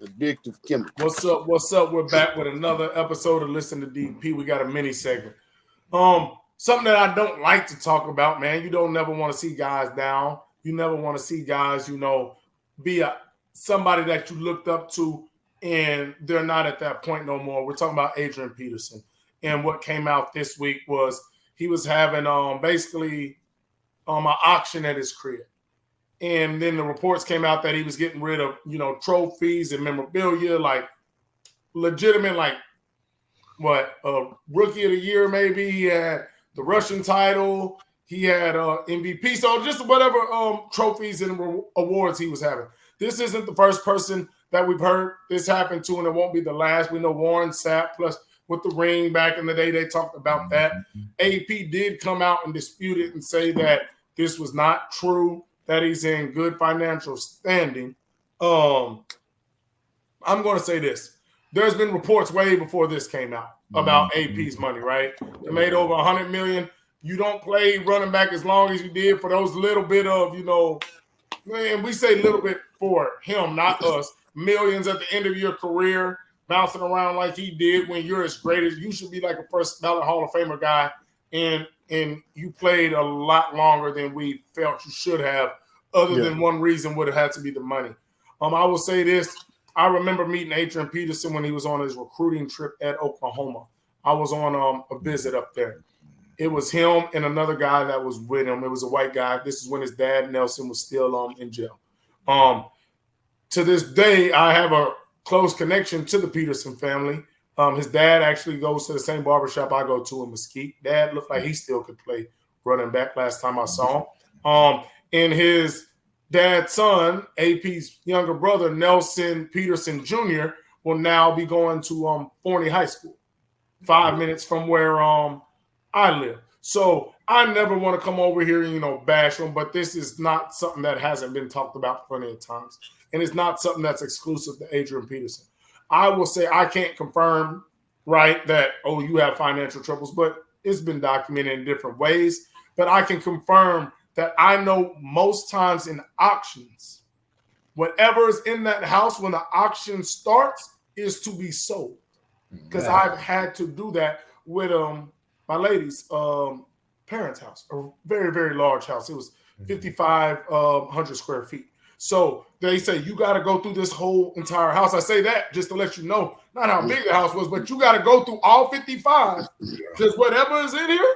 addictive chemical. What's up? What's up? We're back with another episode of Listen to DP. We got a mini segment. Something that I don't like to talk about, man. You don't never want to see guys down. You never want to see guys, be somebody that you looked up to, and they're not at that point no more. We're talking about Adrian Peterson. And what came out this week was he was having basically an auction at his crib. And then the reports came out that he was getting rid of, trophies and memorabilia, like legitimate, like what, rookie of the year maybe. He had the Russian title. He had MVP. So just whatever trophies and awards he was having. This isn't the first person that we've heard this happen to, and it won't be the last. We know Warren Sapp, plus with the ring back in the day, they talked about that. AP did come out and dispute it and say that this was not true, that he's in good financial standing. I'm going to say this. There's been reports way before this came out about AP's money, right? They made over $100 million. You don't play running back as long as you did for those little bit of, man, we say little bit for him, not us. Millions at the end of your career, bouncing around like he did when you're as great as you should be, like a first ballot Hall of Famer guy, and you played a lot longer than we felt you should have, other than one reason would have had to be the money. I will say this. I remember meeting Adrian Peterson when he was on his recruiting trip at Oklahoma. I was on a visit up there. It was him and another guy that was with him. It was a white guy. This is when his dad, Nelson, was still in jail. To this day, I have a close connection to the Peterson family. His dad actually goes to the same barbershop I go to in Mesquite. Dad looked like he still could play running back last time I saw him. And his dad's son, AP's younger brother, Nelson Peterson Jr., will now be going to Forney High School, 5 minutes from where I live. So I never want to come over here and, bash them, but this is not something that hasn't been talked about plenty of times. And it's not something that's exclusive to Adrian Peterson. I will say I can't confirm, right, that, you have financial troubles, but it's been documented in different ways. But I can confirm that I know most times in auctions, whatever is in that house when the auction starts is to be sold. Because I've had to do that with my lady's parents' house, a very, very large house. It was 5,500 square feet. So they say, you got to go through this whole entire house. I say that just to let you know, not how big the house was, but you got to go through all 55. Because whatever is in here,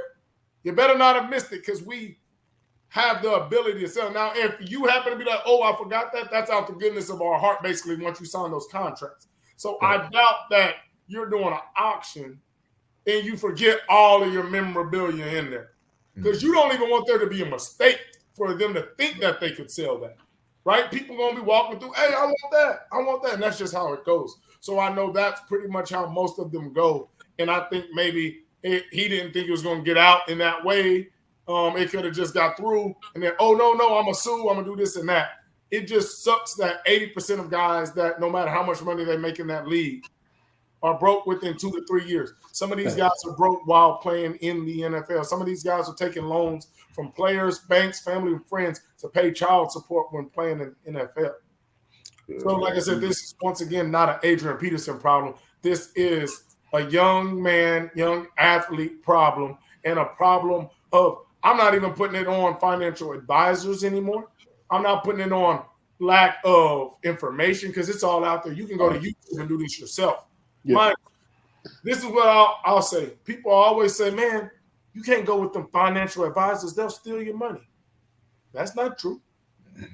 you better not have missed it, because we have the ability to sell. Now, if you happen to be like, I forgot that, that's out the goodness of our heart, basically, once you sign those contracts. So I doubt that you're doing an auction and you forget all of your memorabilia in there. Because you don't even want there to be a mistake for them to think that they could sell that. Right? People going to be walking through, hey, I want that. I want that. And that's just how it goes. So I know that's pretty much how most of them go. And I think maybe he didn't think it was going to get out in that way. It could have just got through. And then, no, I'm going to sue. I'm going to do this and that. It just sucks that 80% of guys that no matter how much money they make in that league are broke within 2 to 3 years. Some of these guys are broke while playing in the NFL. Some of these guys are taking loans from players, banks, family, and friends to pay child support when playing in the NFL. So, like I said, this is once again not an Adrian Peterson problem. This is a young man, young athlete problem, and a problem of, I'm not even putting it on financial advisors anymore. I'm not putting it on lack of information, because it's all out there. You can go to YouTube and do this yourself. This is what I'll say. People always say, man, you can't go with them financial advisors. They'll steal your money. That's not true.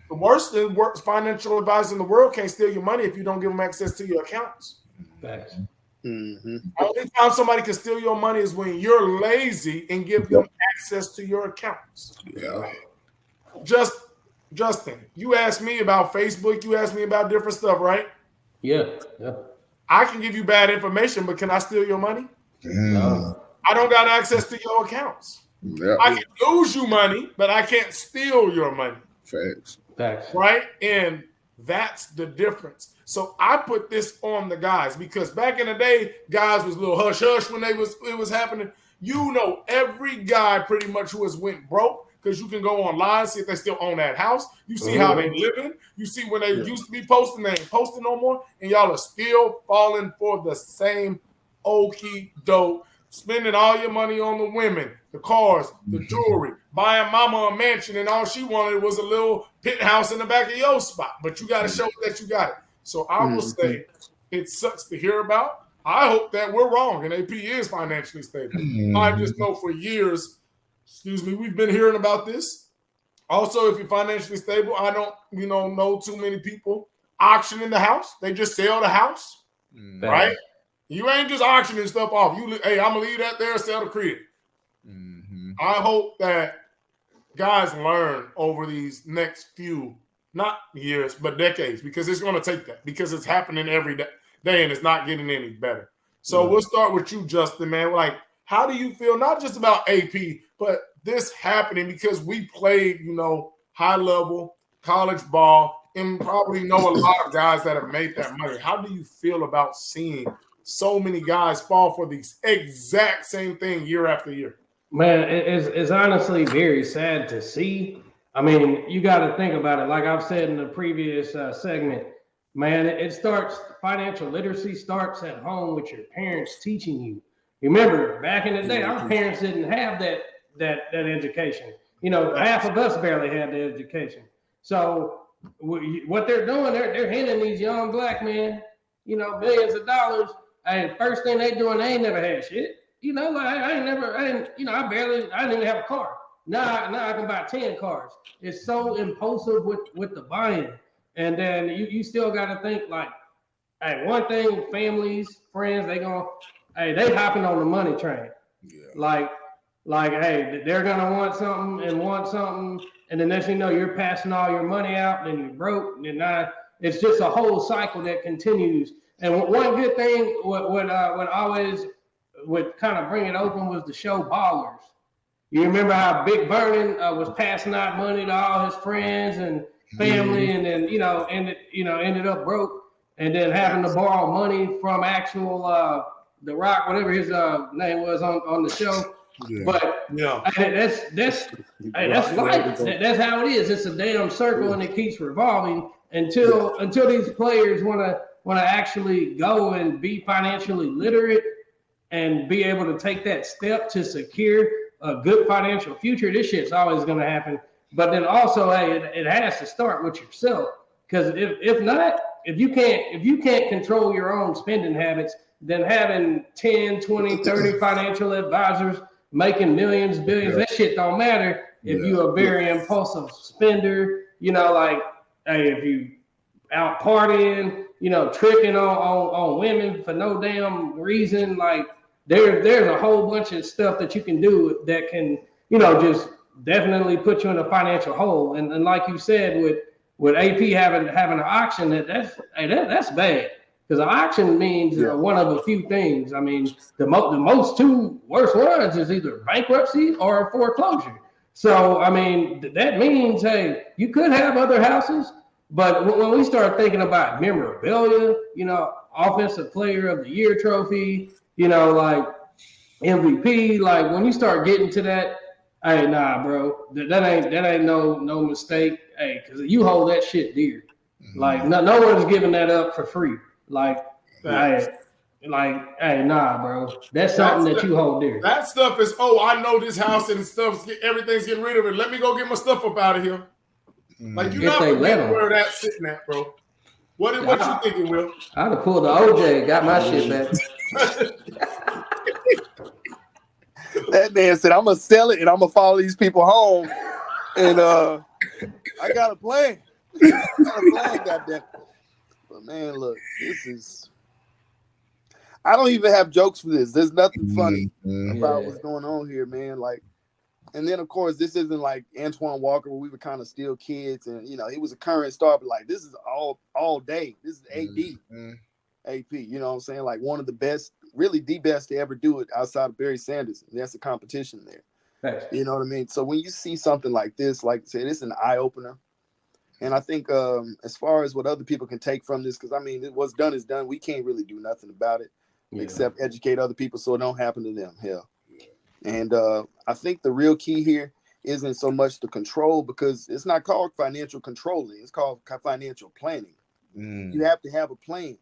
The worst financial advisor in the world can't steal your money if you don't give them access to your accounts. Facts. The only time somebody can steal your money is when you're lazy and give them access to your accounts. Yeah. Justin, you asked me about Facebook. You asked me about different stuff, right? Yeah. I can give you bad information, but can I steal your money? No. I don't got access to your accounts. Yeah. I can lose you money, but I can't steal your money. Facts. Right? And that's the difference. So I put this on the guys, because back in the day, guys was a little hush-hush when it was happening. Every guy pretty much who has went broke, because you can go online, see if they still own that house. You see how they living. You see when they used to be posting, they ain't posting no more, and y'all are still falling for the same okie doke, spending all your money on the women, the cars, the jewelry, buying mama a mansion, and all she wanted was a little penthouse in the back of your spot. But you got to show that you got it. So I will say it sucks to hear about. I hope that we're wrong and AP is financially stable. I just know for years, we've been hearing about this. Also, if you're financially stable, I don't, know too many people auctioning the house. They just sell the house, right? You ain't just auctioning stuff off. Hey, I'm going to leave that there, sell the crib. I hope that guys learn over these next few, not years, but decades, because it's going to take that, because it's happening every day and it's not getting any better. So we'll start with you, Justin, man. Like, how do you feel, not just about AP, but this happening, because we played, high level college ball and probably know a lot of guys that have made that money. How do you feel about seeing so many guys fall for the exact same thing year after year? Man, it's honestly very sad to see. I mean, you got to think about it. Like I've said in the previous segment, man, it starts, financial literacy starts at home with your parents teaching you. Remember, back in the day, our parents didn't have that education. Half of us barely had the education. So what they're doing, they're handing these young black men, millions of dollars. And first thing they doing, they ain't never had shit. I didn't even have a car. Now I can buy 10 cars. It's so impulsive with the buying. And then you still got to think like, hey, one thing, families, friends, they hopping on the money train. Yeah. Like, hey, they're going to want something. And the next thing you know, you're passing all your money out, then you're broke. And it's just a whole cycle that continues. And one good thing, what always would kind of bring it open was the show Ballers. You remember how Big Vernon was passing out money to all his friends and family, and then ended up broke, and then having to borrow money from actual The Rock, whatever his name was on the show. Yeah. But that's life. That's how it is. It's a damn circle, and it keeps revolving until these players want to actually go and be financially literate and be able to take that step to secure a good financial future. This shit's always going to happen. But then also, hey, it has to start with yourself. Because if not, if you can't control your own spending habits, then having 10, 20, 30 financial advisors making millions, billions, that shit don't matter if you're a very impulsive spender, like, hey, if you out partying, tricking on women for no damn reason, like, there's a whole bunch of stuff that you can do that can, just definitely put you in a financial hole. And like you said, with AP having an auction, that's bad, because an auction means one of a few things. I mean, the most two worst ones is either bankruptcy or foreclosure. So I mean, that means, hey, you could have other houses, but when we start thinking about memorabilia, offensive player of the year trophy, like MVP, like when you start getting to that, hey, nah, bro, that ain't no mistake. Hey, because you hold that shit dear. Like no one's giving that up for free. Like, hey, nah, bro, that's something that you hold dear. That stuff is, I know this house and stuff. Everything's getting rid of it. Let me go get my stuff up out of here. Like, you're not forgetting where that's sitting at, bro. What you thinking, Will? I'd have pulled the OJ, got my shit back. That man said, I'm gonna sell it and I'm gonna follow these people home. And I got a plan. Goddamn. But man, look, I don't even have jokes for this. There's nothing funny about what's going on here, man. Like, and then of course this isn't like Antoine Walker, where we were kind of still kids, and he was a current star, but like this is all day. This is AP, you know what I'm saying? Like one of the best, really the best to ever do it outside of Barry Sanders. And that's a competition there. Thanks. You know what I mean? So when you see something like this, like I said, it's an eye opener. And I think as far as what other people can take from this, because I mean, what's done is done. We can't really do nothing about it except educate other people so it don't happen to them. Hell. And I think the real key here isn't so much the control, because it's not called financial controlling. It's called financial planning. You have to have a plan,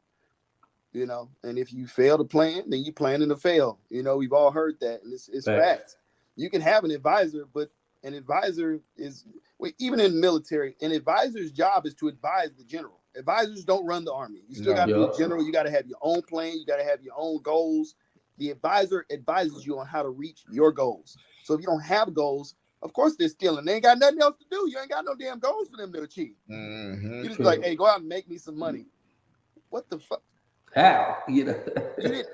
you know, and if you fail to plan, then you planning to fail. You know, we've all heard that, and it's facts. You can have an advisor, but an advisor is, even in the military, an advisor's job is to advise the general. Advisors don't run the army. You still got to be a general. You got to have your own plan. You got to have your own goals. The advisor advises you on how to reach your goals. So if you don't have goals, of course they're stealing. They ain't got nothing else to do. You ain't got no damn goals for them to achieve. You just be like, hey, go out and make me some money. What the fuck? How? You know?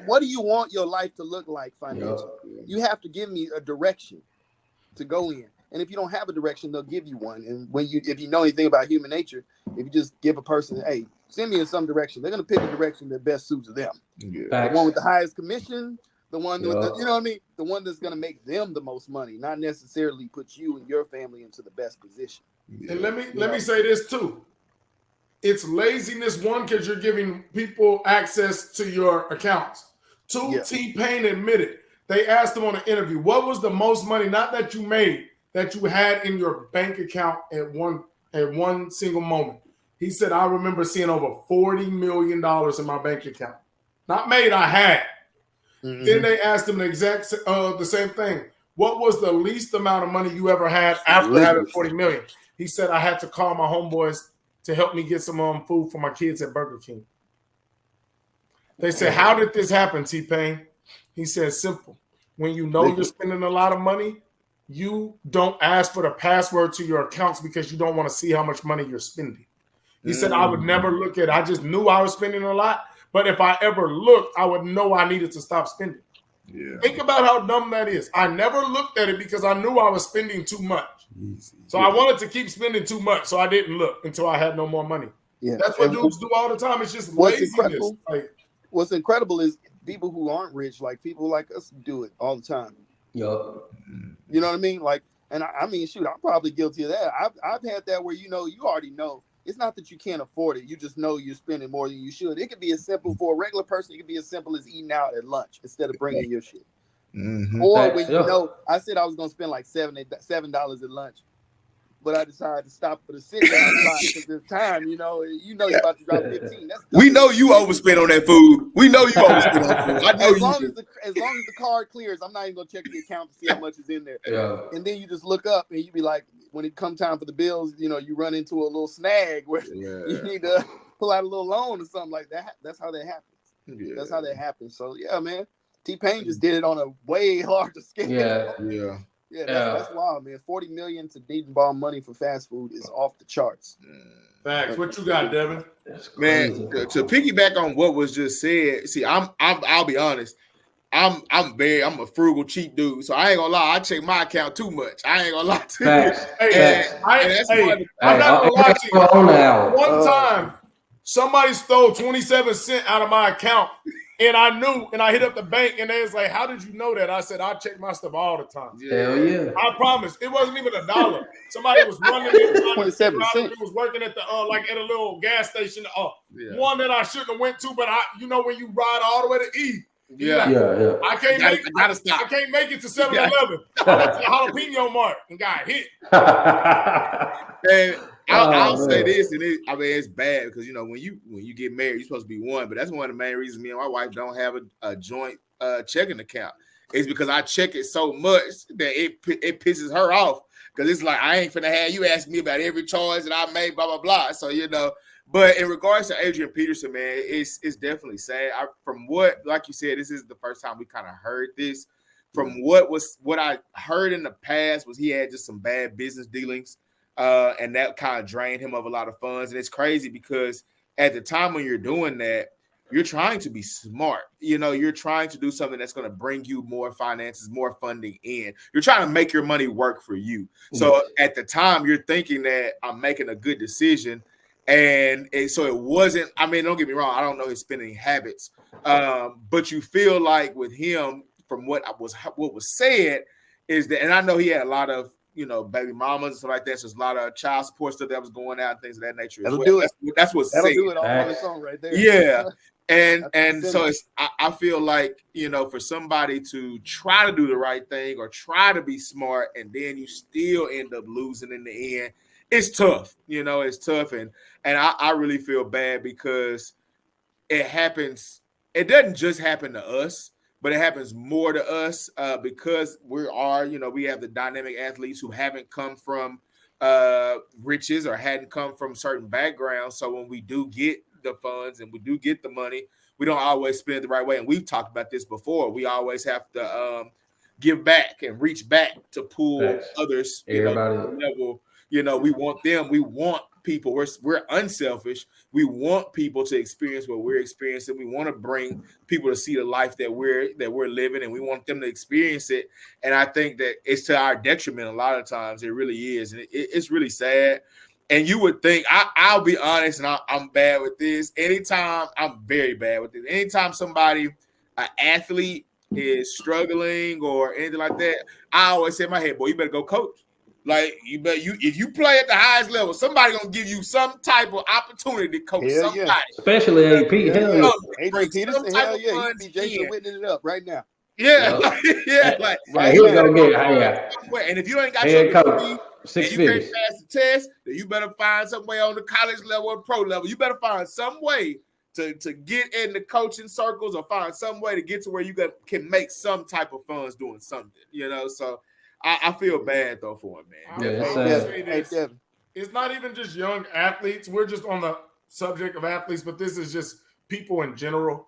What do you want your life to look like financially? You have to give me a direction to go in. And if you don't have a direction, they'll give you one. And if you know anything about human nature, if you just give a person, hey, send me in some direction, they're going to pick a direction that best suits them. The one with the highest commission, the one with the, you know what I mean? The one that's going to make them the most money, not necessarily put you and your family into the best position. And let me say this too. It's laziness, one, because you're giving people access to your accounts. Two, T-Pain admitted, they asked him on an interview, what was the most money, not that you made, that you had in your bank account at one single moment? He said, I remember seeing over $40 million in my bank account. Not made, I had. Then they asked him the same thing. What was the least amount of money you ever had after having $40 million? He said, I had to call my homeboys to help me get some food for my kids at Burger King. They said, how did this happen, T-Pain? He said, simple. When you know you're spending a lot of money, you don't ask for the password to your accounts because you don't want to see how much money you're spending. He said, I would never look at it. I just knew I was spending a lot, but if I ever looked, I would know I needed to stop spending. Think about how dumb that is. I never looked at it because I knew I was spending too much. So I wanted to keep spending too much, so I didn't look until I had no more money. That's what dudes do all the time. It's just laziness. What's incredible is people who aren't rich, like people like us, do it all the time. You know what I mean? Like, and I mean, shoot, I'm probably guilty of that. I've had that where, you know, you already know. It's not that you can't afford it. You just know you're spending more than you should. It could be as simple for a regular person. It could be as simple as eating out at lunch instead of bringing your shit. Or when you know, I said I was going to spend like $7 at lunch, but I decided to stop for the sit-down spot because there's time, you know you're about to drop 15. We know you overspent on that food. We know you overspent on food. I know as long as the card clears, I'm not even going to check the account to see how much is in there. And then you just look up and you be like, when it come time for the bills, you know, you run into a little snag where you need to pull out a little loan or something like that. That's how that happens. That's how that happens. So, yeah, man. T-Pain just did it on a way larger scale. That's wild, man. 40 million to need and borrow money for fast food is off the charts. Facts. What you got, Devin? Man, to piggyback on what was just said, see, I'll be honest. I'm a frugal, cheap dude, so I ain't gonna lie. I check my account too much. I ain't gonna lie to you. I'm not gonna lie to you. One time, somebody stole 27 cents out of my account, and I knew, and I hit up the bank, and they was like, "How did you know that?" I said, "I check my stuff all the time." Hell yeah! I promise, it wasn't even $1. Somebody was running it. 27 cents. Was working at the like at a little gas station. One that I shouldn't have went to, but when you ride all the way to E. I can't make it to 7-Eleven. I went to the Jalapeno Mart and got hit. And I'll say this, and it's bad because, you know, when you get married, you're supposed to be one, but that's one of the main reasons me and my wife don't have a joint checking account. It's because I check it so much that it pisses her off because it's like, I ain't finna have you ask me about every choice that I made, blah blah blah. So, you know. But in regards to Adrian Peterson, man, it's definitely sad. From what, like you said, this is the first time we kind of heard this. From what I heard in the past was he had just some bad business dealings, and that kind of drained him of a lot of funds. And it's crazy because at the time when you're doing that, you're trying to be smart. You know, you're trying to do something that's going to bring you more finances, more funding in. You're trying to make your money work for you. So at the time, you're thinking that I'm making a good decision. And so it wasn't, I mean, don't get me wrong, I don't know his spending habits. But you feel like with him, from what was said, is that, and I know he had a lot of, you know, baby mamas and stuff like that. So there's a lot of child support stuff that was going out and things of that nature. That'll do it. That's what's said. That'll do it all on its own right there. Yeah. And so I feel like, you know, for somebody to try to do the right thing or try to be smart and then you still end up losing in the end, it's tough. You know, it's tough. And I really feel bad because it happens. It doesn't just happen to us, but it happens more to us because we have the dynamic athletes who haven't come from riches or hadn't come from certain backgrounds. So when we do get the funds and we do get the money, we don't always spend it the right way. And we've talked about this before. We always have to give back and reach back to pull others. Level. You know, we want them. We want people. We're unselfish. We want people to experience what we're experiencing. We want to bring people to see the life that we're living, and we want them to experience it. And I think that it's to our detriment a lot of times. It really is, and it's really sad. And you would think, I'll be honest, and I'm bad with this. I'm very bad with this. Anytime somebody, an athlete, is struggling or anything like that, I always say in my head, boy, you better go coach. Like, if you play at the highest level, somebody gonna give you some type of opportunity to coach somebody. Yeah. Especially AP. Adrian Peterson, hell yeah. You see Jason witnessing it up right now. Yeah, like right he's gonna get and if you ain't got your degree, 6 and you can't pass the test, then you better find some way on the college level or pro level. You better find some way to get in the coaching circles or find some way to get to where you can make some type of funds doing something, you know. So I feel bad though for him, man. It's not even just young athletes. We're just on the subject of athletes, but this is just people in general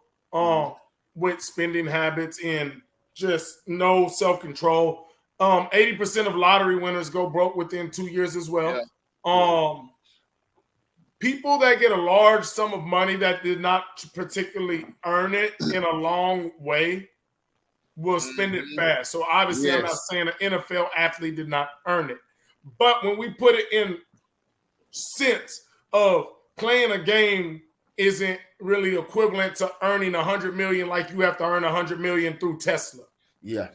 with spending habits and just no self-control. 80% of lottery winners go broke within 2 years as well. Yeah. People that get a large sum of money that did not particularly earn it in a long way will spend it fast. So obviously, I'm not saying an NFL athlete did not earn it. But when we put it in sense of playing a game isn't really equivalent to earning 100 million like you have to earn 100 million through Tesla. Yeah.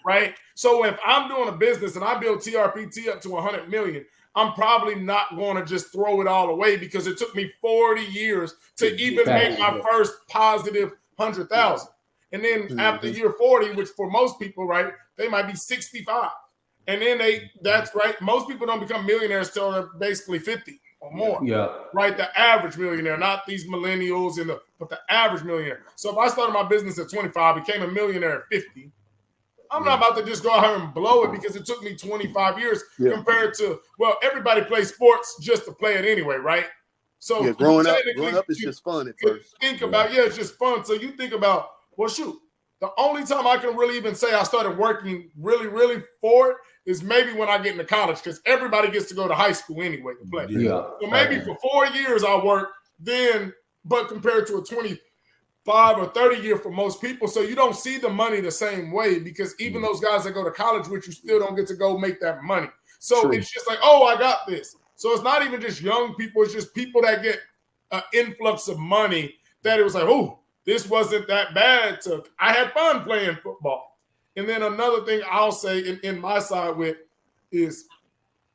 Right? So if I'm doing a business and I build TRPT up to 100 million, I'm probably not going to just throw it all away because it took me 40 years to even make my first positive 100,000. And then after year 40, which for most people, right, they might be 65. And then that's right. Most people don't become millionaires till they're basically 50 or more. Yeah. Right? The average millionaire, not these millennials but the average millionaire. So if I started my business at 25, became a millionaire at 50, I'm not about to just go out here and blow it because it took me 25 years compared to, everybody plays sports just to play it anyway, right? So growing up is just fun at first. Think about, it's just fun. So you think about, well, shoot, the only time I can really even say I started working really, really for it is maybe when I get into college because everybody gets to go to high school anyway to play. Yeah. So maybe for 4 years I worked then, but compared to a 25 or 30 year for most people. So you don't see the money the same way because even those guys that go to college with you still don't get to go make that money. So it's just like, oh, I got this. So it's not even just young people. It's just people that get an influx of money that it was like, oh, this wasn't that bad. I had fun playing football. And then another thing I'll say in my side with is,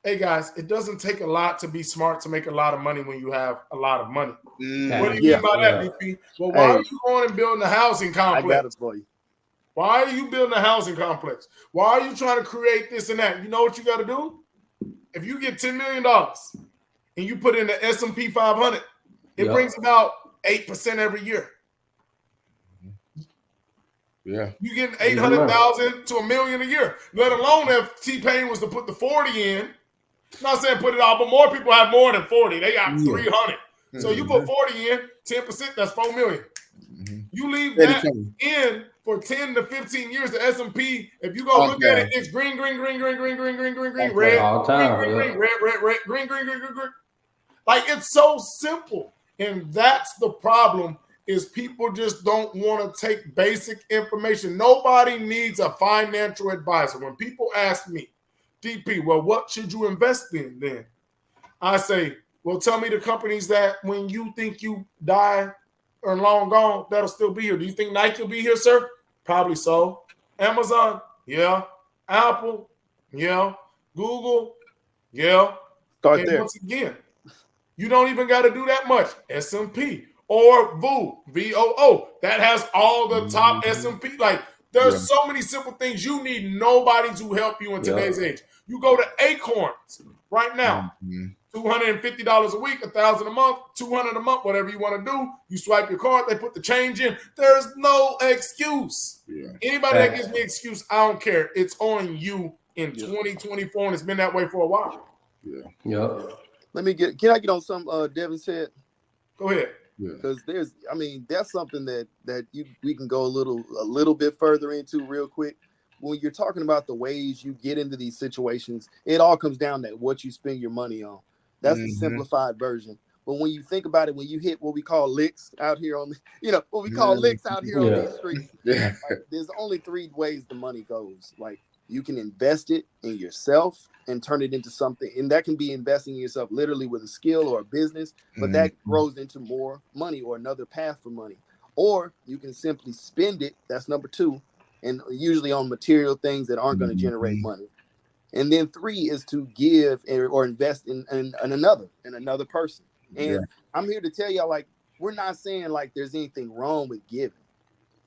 hey, guys, it doesn't take a lot to be smart to make a lot of money when you have a lot of money. What do you mean by that, BP? Well, why are you going and building a housing complex? I got it for you. Why are you building a housing complex? Why are you trying to create this and that? You know what you got to do? If you get $10 million and you put in the S&P 500, it brings about 8% every year. Yeah, you get 800,000 to $1 million a year. Let alone if T-Pain was to put the 40 in. I'm not saying put it all, but more people have more than 40. They got 300. So you put 40 in, 10%, that's $4 million. You leave that in for 10 to 15 years. The S&P, if you go look at it, it's green, red, green, red. Like it's so simple, and that's the problem. Is people just don't want to take basic information. Nobody needs a financial advisor. When people ask me, DP, well, what should you invest in then? I say, well, tell me the companies that when you think you die or long gone, that'll still be here. Do you think Nike will be here, sir? Probably so. Amazon? Yeah. Apple? Yeah. Google? Yeah. Start there. Once again, you don't even got to do that much. S&P. or VOO, that has all the top S&P. Like, there's so many simple things. You need nobody to help you in today's age. You go to Acorns right now, $250 a week, $1,000 a month, $200 a month, whatever you want to do. You swipe your card, they put the change in. There's no excuse. Anybody that gives me an excuse, I don't care. It's on you in 2024, and it's been that way for a while. Let me can I get on something Devin said? Go ahead. Because that's something that we can go a little bit further into real quick. When you're talking about the ways you get into these situations, it all comes down to what you spend your money on. That's the simplified version. But when you think about it, when you hit what we call licks out here on what we call licks out here on these streets, like, there's only 3 ways the money goes. Like, you can invest it in yourself and turn it into something, and that can be investing in yourself literally with a skill or a business, but that grows into more money or another path for money. Or you can simply spend it. That's number 2, and usually on material things that aren't going to generate money. And then 3 is to give or invest in another person. And I'm here to tell y'all, like, we're not saying like there's anything wrong with giving.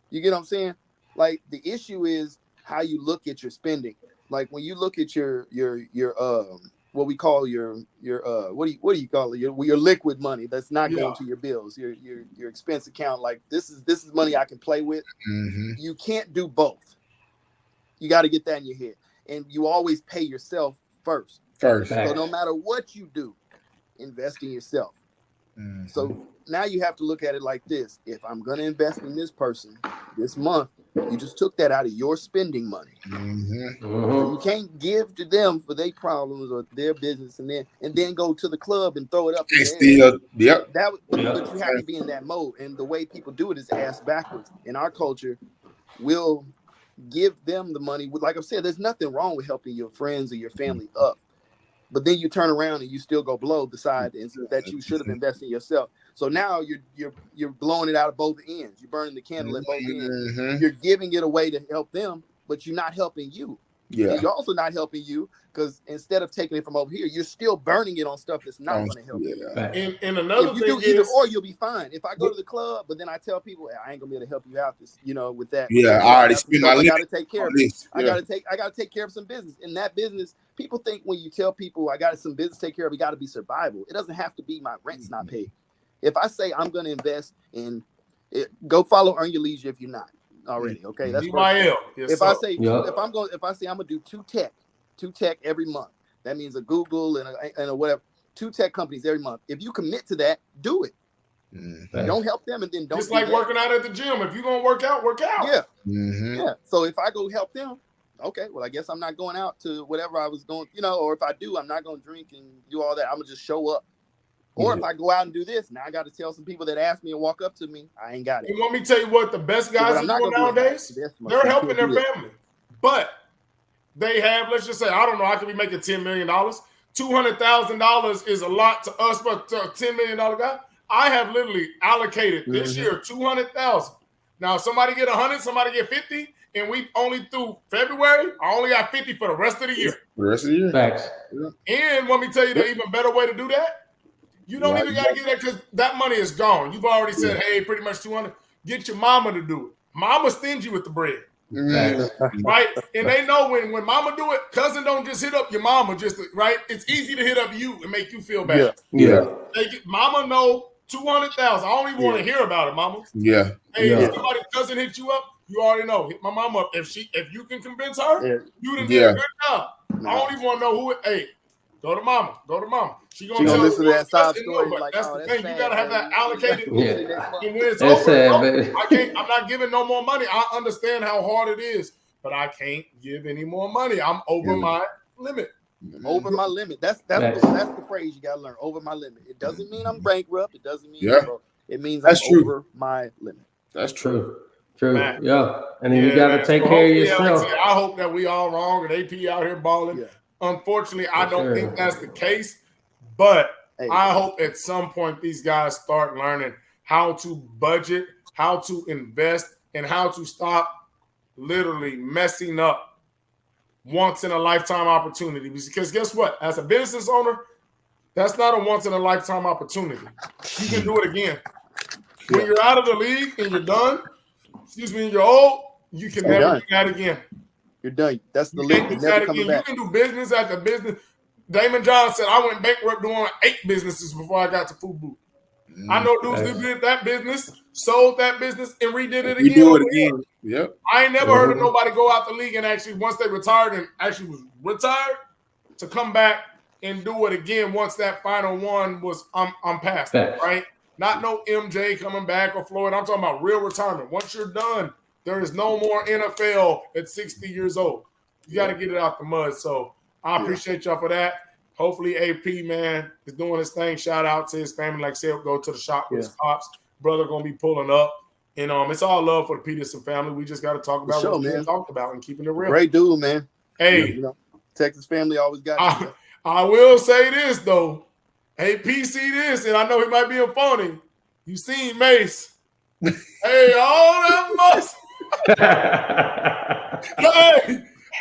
You get what I'm saying? Like, the issue is how you look at your spending. Like, when you look at your what we call your what do you call it? Your liquid money that's not going to your bills, your expense account. Like, this is money I can play with. You can't do both. You got to get that in your head, and you always pay yourself first. So no matter what you do, invest in yourself. So now you have to look at it like this: if I'm going to invest in this person this month, you just took that out of your spending money. So you can't give to them for their problems or their business, and then go to the club and throw it up. But you have to be in that mode. And the way people do it is ass backwards. In our culture, we'll give them the money. Like I said, there's nothing wrong with helping your friends or your family up. But then you turn around and you still go blow the side that you should have invested in yourself. So now you're blowing it out of both ends. You're burning the candle at both ends. You're giving it away to help them, but you're not helping you. And you're also not helping you because instead of taking it from over here, you're still burning it on stuff that's not going to help you. And another if you thing do either is, or, you'll be fine. If I go to the club, but then I tell people I ain't gonna be able to help you out this, with that. I already spent my limit. I gotta take care of it. I gotta take care of some business. In that business, people think when you tell people I got some business to take care of, it got to be survival. It doesn't have to be my rent's not paid. If I say I'm gonna invest in it, go follow Earn Your Leisure if you're not already. Okay, that's BYL. If I say I'm gonna do two tech every month, that means a Google and a whatever, 2 tech companies every month. If you commit to that, do it. Don't help them and then don't. It's like working out at the gym. If you're gonna work out, work out. Yeah. So if I go help them, okay, well, I guess I'm not going out to whatever I was going, or if I do, I'm not going to drink and do all that. I'm going to just show up. Or if I go out and do this, now I got to tell some people that ask me and walk up to me, I ain't got it. And let me tell you what the best guys are doing nowadays, they're helping their family. But they have, let's just say, I don't know, I could be making $10 million. $200,000 is a lot to us, but to a $10 million guy, I have literally allocated this year $200,000. Now, somebody get 100, somebody get 50. And we only through February, I only got 50 for the rest of the year. Facts. And let me tell you the even better way to do that. You don't even got to get that because that money is gone. You've already said, hey, pretty much 200. Get your mama to do it. Mama stingy with the bread. Right? And they know when mama do it, cousin don't just hit up your mama, right? It's easy to hit up you and make you feel bad. Mama know 200,000. I don't even want to hear about it, mama. If somebody cousin hit you up, you already know. Hit my mama up. If you can convince her, you done did a good job. I don't even want to know who it. Hey, go to mama. Go to mama. She gonna listen to that side story. But like, that's the thing. Sad, you gotta have that allocated. And when it's That's over, sad, I'm not giving no more money. I understand how hard it is, but I can't give any more money. I'm over my limit. Over my limit. That's the phrase you gotta learn. Over my limit. It doesn't mean I'm bankrupt. It doesn't mean it means I'm over my limit. That's true. True. Yeah. And then you got to take care of yourself. I hope that we all wrong and AP out here balling. Yeah. Unfortunately, I don't think that's the case. But I hope at some point these guys start learning how to budget, how to invest, and how to stop literally messing up once-in-a-lifetime opportunity. Because guess what? As a business owner, that's not a once-in-a-lifetime opportunity. You can do it again. When you're out of the league and you're done, and you're old, you can never do that again. You're done. That's the You league. can't do Never that coming again. back. You can do business after business. Damon John said, I went bankrupt doing 8 businesses before I got to FUBU. I know dudes who did that business, sold that business, and redid it again. You do it again. Yep. I ain't never heard of nobody go out the league and actually, once they retired and actually was retired, to come back and do it again once that final one was I'm past it, right? Not no MJ coming back or Floyd. I'm talking about real retirement. Once you're done, there is no more NFL at 60 years old. You got to get it out the mud. So I appreciate y'all for that. Hopefully AP, man, is doing his thing. Shout out to his family. Like I said, go to the shop with his pops. Brother going to be pulling up. And it's all love for the Peterson family. We just got to talk about what we talked about and keeping it real. Great dude, man. Hey. You know, Texas family always got you. I will say this, though. AP see this, and I know he might be a phony. You seen Mace. Hey, all that muscle.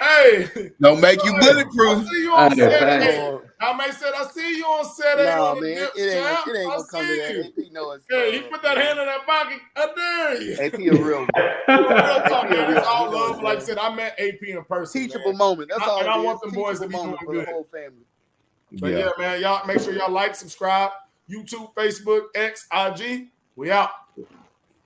Hey. Don't make you bulletproof. I see you on set. I may said, I see you on set. No, man. It ain't going to come to that. AP knows. Hey, he put that hand in that pocket. I dare you. AP a real one. It's all love. Like I said, I met AP in person. Teachable moment. That's all. And I want them boys to be doing for good. The whole family. But yeah, man, y'all make sure y'all like, subscribe, YouTube, Facebook, X, IG. We out.